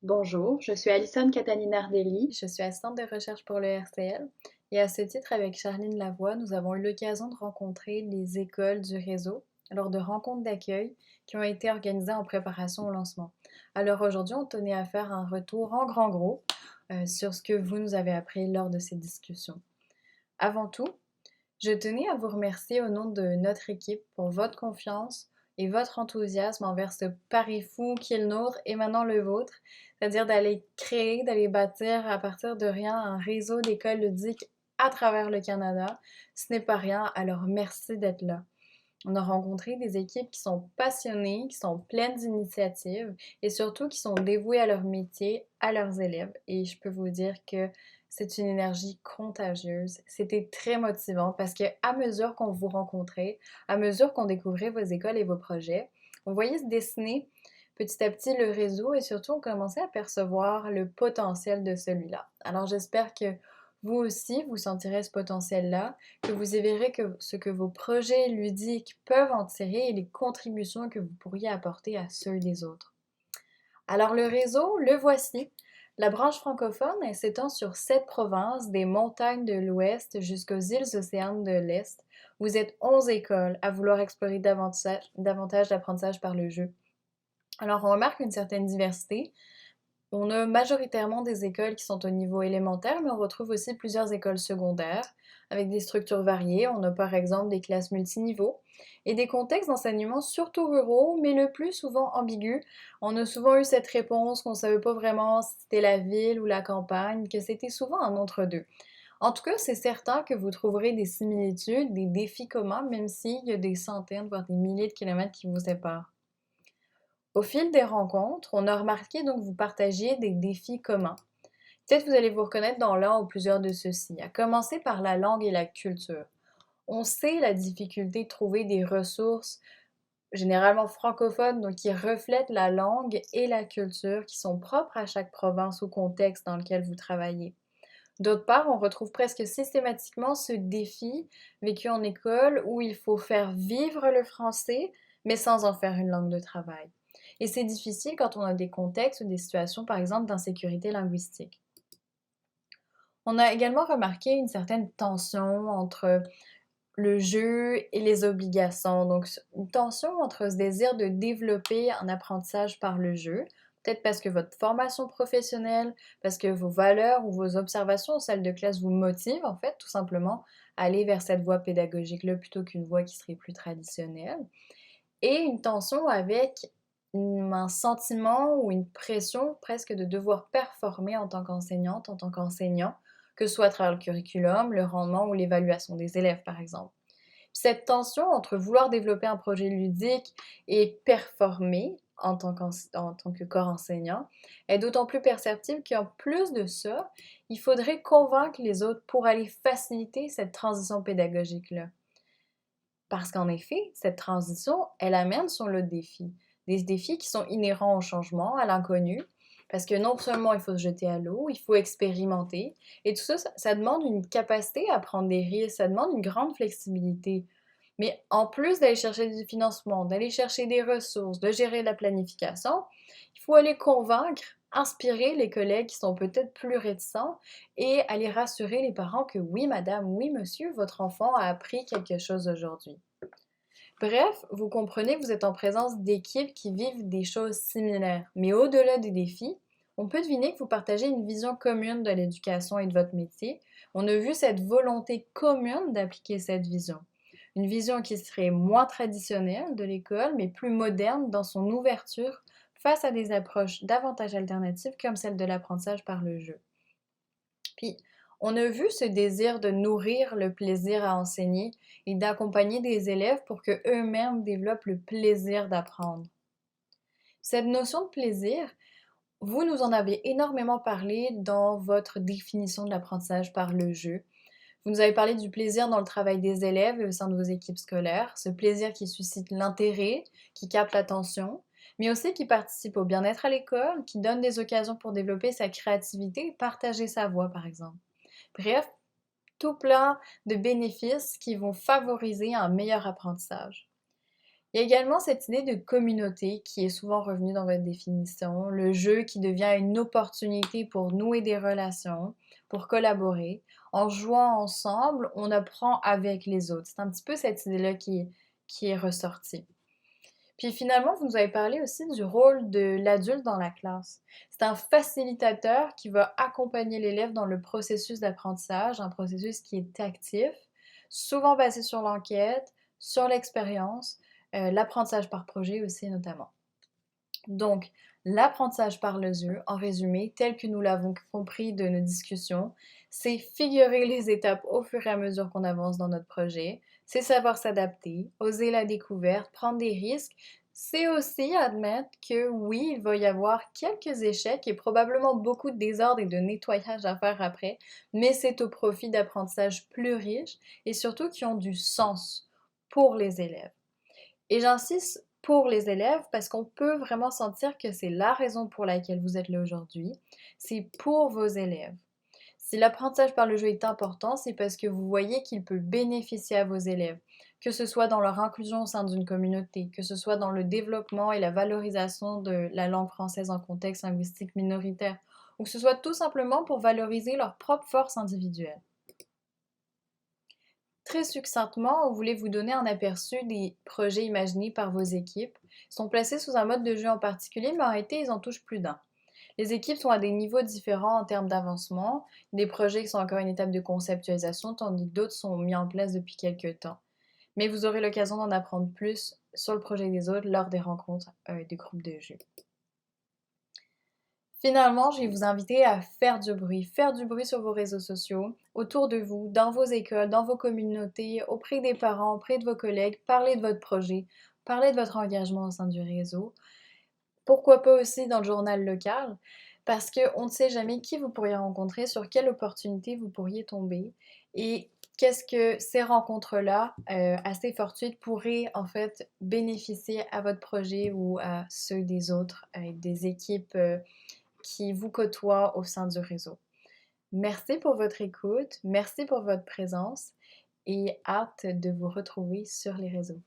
Bonjour, je suis Alison Catalina-Nardelli. Je suis assistante de recherche pour le RCL et à ce titre, avec Charline Lavoie, nous avons eu l'occasion de rencontrer les écoles du réseau lors de rencontres d'accueil qui ont été organisées en préparation au lancement. Alors aujourd'hui, on tenait à faire un retour en grand gros sur ce que vous nous avez appris lors de ces discussions. Avant tout, je tenais à vous remercier au nom de notre équipe pour votre confiance et votre enthousiasme envers ce pari fou qui est le nôtre et maintenant le vôtre, c'est-à-dire d'aller créer, d'aller bâtir à partir de rien un réseau d'écoles ludiques à travers le Canada. Ce n'est pas rien, alors merci d'être là. On a rencontré des équipes qui sont passionnées, qui sont pleines d'initiatives et surtout qui sont dévouées à leur métier, à leurs élèves. Et je peux vous dire que c'est une énergie contagieuse. C'était très motivant parce que à mesure qu'on vous rencontrait, à mesure qu'on découvrait vos écoles et vos projets, on voyait se dessiner petit à petit le réseau et surtout on commençait à percevoir le potentiel de celui-là. Alors j'espère que vous aussi, vous sentirez ce potentiel-là, que vous y verrez que ce que vos projets ludiques peuvent en tirer et les contributions que vous pourriez apporter à ceux des autres. Alors le réseau, le voici. La branche francophone, elle s'étend sur 7 provinces, des montagnes de l'ouest jusqu'aux îles océanes de l'est. Vous êtes 11 écoles à vouloir explorer davantage d'apprentissage par le jeu. Alors on remarque une certaine diversité, on a majoritairement des écoles qui sont au niveau élémentaire, mais on retrouve aussi plusieurs écoles secondaires avec des structures variées. On a par exemple des classes multiniveaux et des contextes d'enseignement surtout ruraux, mais le plus souvent ambigus. On a souvent eu cette réponse qu'on ne savait pas vraiment si c'était la ville ou la campagne, que c'était souvent un entre-deux. En tout cas, c'est certain que vous trouverez des similitudes, des défis communs, même s'il y a des centaines, voire des milliers de kilomètres qui vous séparent. Au fil des rencontres, on a remarqué donc que vous partagiez des défis communs. Peut-être vous allez vous reconnaître dans l'un ou plusieurs de ceux-ci, à commencer par la langue et la culture. On sait la difficulté de trouver des ressources généralement francophones, donc qui reflètent la langue et la culture qui sont propres à chaque province ou contexte dans lequel vous travaillez. D'autre part, on retrouve presque systématiquement ce défi vécu en école où il faut faire vivre le français, mais sans en faire une langue de travail. Et c'est difficile quand on a des contextes ou des situations, par exemple, d'insécurité linguistique. On a également remarqué une certaine tension entre le jeu et les obligations. Donc, une tension entre ce désir de développer un apprentissage par le jeu, peut-être parce que votre formation professionnelle, parce que vos valeurs ou vos observations en salle de classe vous motivent, en fait, tout simplement, à aller vers cette voie pédagogique-là plutôt qu'une voie qui serait plus traditionnelle. Et une tension avec un sentiment ou une pression presque de devoir performer en tant qu'enseignante, en tant qu'enseignant, que ce soit à travers le curriculum, le rendement ou l'évaluation des élèves, par exemple. Cette tension entre vouloir développer un projet ludique et performer en tant que corps enseignant est d'autant plus perceptible qu'en plus de ça, il faudrait convaincre les autres pour aller faciliter cette transition pédagogique-là. Parce qu'en effet, cette transition, elle amène sur le défi. Des défis qui sont inhérents au changement, à l'inconnu, parce que non seulement il faut se jeter à l'eau, il faut expérimenter, et tout ça, ça demande une capacité à prendre des risques, ça demande une grande flexibilité. Mais en plus d'aller chercher du financement, d'aller chercher des ressources, de gérer la planification, il faut aller convaincre, inspirer les collègues qui sont peut-être plus réticents et aller rassurer les parents que oui, madame, oui, monsieur, votre enfant a appris quelque chose aujourd'hui. Bref, vous comprenez que vous êtes en présence d'équipes qui vivent des choses similaires. Mais au-delà des défis, on peut deviner que vous partagez une vision commune de l'éducation et de votre métier. On a vu cette volonté commune d'appliquer cette vision. Une vision qui serait moins traditionnelle de l'école, mais plus moderne dans son ouverture face à des approches davantage alternatives comme celle de l'apprentissage par le jeu. Puis, on a vu ce désir de nourrir le plaisir à enseigner et d'accompagner des élèves pour que eux-mêmes développent le plaisir d'apprendre. Cette notion de plaisir, vous nous en avez énormément parlé dans votre définition de l'apprentissage par le jeu. Vous nous avez parlé du plaisir dans le travail des élèves et au sein de vos équipes scolaires, ce plaisir qui suscite l'intérêt, qui capte l'attention, mais aussi qui participe au bien-être à l'école, qui donne des occasions pour développer sa créativité et partager sa voix, par exemple. Bref, tout plein de bénéfices qui vont favoriser un meilleur apprentissage. Il y a également cette idée de communauté qui est souvent revenue dans votre définition, le jeu qui devient une opportunité pour nouer des relations, pour collaborer. En jouant ensemble, on apprend avec les autres. C'est un petit peu cette idée-là qui est ressortie. Puis finalement, vous nous avez parlé aussi du rôle de l'adulte dans la classe. C'est un facilitateur qui va accompagner l'élève dans le processus d'apprentissage, un processus qui est actif, souvent basé sur l'enquête, sur l'expérience, l'apprentissage par projet aussi notamment. Donc, l'apprentissage par les yeux, en résumé, tel que nous l'avons compris de nos discussions, c'est figurer les étapes au fur et à mesure qu'on avance dans notre projet, c'est savoir s'adapter, oser la découverte, prendre des risques. C'est aussi admettre que oui, il va y avoir quelques échecs et probablement beaucoup de désordre et de nettoyage à faire après, mais c'est au profit d'apprentissages plus riches et surtout qui ont du sens pour les élèves. Et j'insiste pour les élèves parce qu'on peut vraiment sentir que c'est la raison pour laquelle vous êtes là aujourd'hui. C'est pour vos élèves. Si l'apprentissage par le jeu est important, c'est parce que vous voyez qu'il peut bénéficier à vos élèves, que ce soit dans leur inclusion au sein d'une communauté, que ce soit dans le développement et la valorisation de la langue française en contexte linguistique minoritaire, ou que ce soit tout simplement pour valoriser leur propre force individuelle. Très succinctement, on voulait vous donner un aperçu des projets imaginés par vos équipes. Ils sont placés sous un mode de jeu en particulier, mais en réalité, ils en touchent plus d'un. Les équipes sont à des niveaux différents en termes d'avancement. Des projets qui sont encore à une étape de conceptualisation, tandis que d'autres sont mis en place depuis quelques temps. Mais vous aurez l'occasion d'en apprendre plus sur le projet des autres lors des rencontres des groupes de jeu. Finalement, je vais vous inviter à faire du bruit sur vos réseaux sociaux, autour de vous, dans vos écoles, dans vos communautés, auprès des parents, auprès de vos collègues, parler de votre projet, parler de votre engagement au sein du réseau. Pourquoi pas aussi dans le journal local, parce qu'on ne sait jamais qui vous pourriez rencontrer, sur quelle opportunité vous pourriez tomber et qu'est-ce que ces rencontres-là, assez fortuites, pourraient en fait bénéficier à votre projet ou à ceux des autres, des équipes qui vous côtoient au sein du réseau. Merci pour votre écoute, merci pour votre présence et hâte de vous retrouver sur les réseaux.